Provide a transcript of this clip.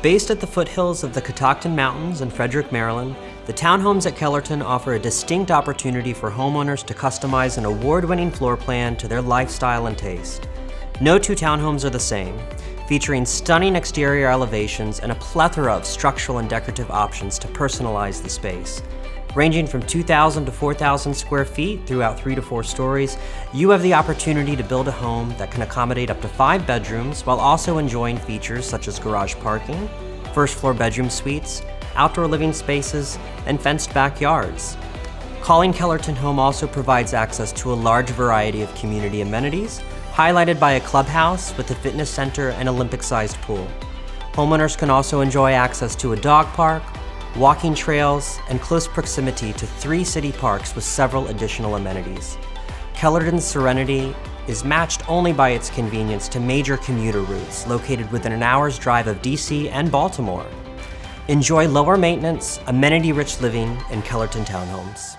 Based at the foothills of the Catoctin Mountains in Frederick, Maryland, the townhomes at Kellerton offer a distinct opportunity for homeowners to customize an award-winning floor plan to their lifestyle and taste. No two townhomes are the same, featuring stunning exterior elevations and a plethora of structural and decorative options to personalize the space. Ranging from 2,000 to 4,000 square feet throughout 3 to 4 stories, you have the opportunity to build a home that can accommodate up to 5 bedrooms while also enjoying features such as garage parking, first floor bedroom suites, outdoor living spaces, and fenced backyards. Calling Kellerton home also provides access to a large variety of community amenities, highlighted by a clubhouse with a fitness center and Olympic-sized pool. Homeowners can also enjoy access to a dog park, walking trails, and close proximity to 3 city parks with several additional amenities. Kellerton's serenity is matched only by its convenience to major commuter routes located within an hour's drive of DC and Baltimore. Enjoy lower maintenance, amenity-rich living in Kellerton Townhomes.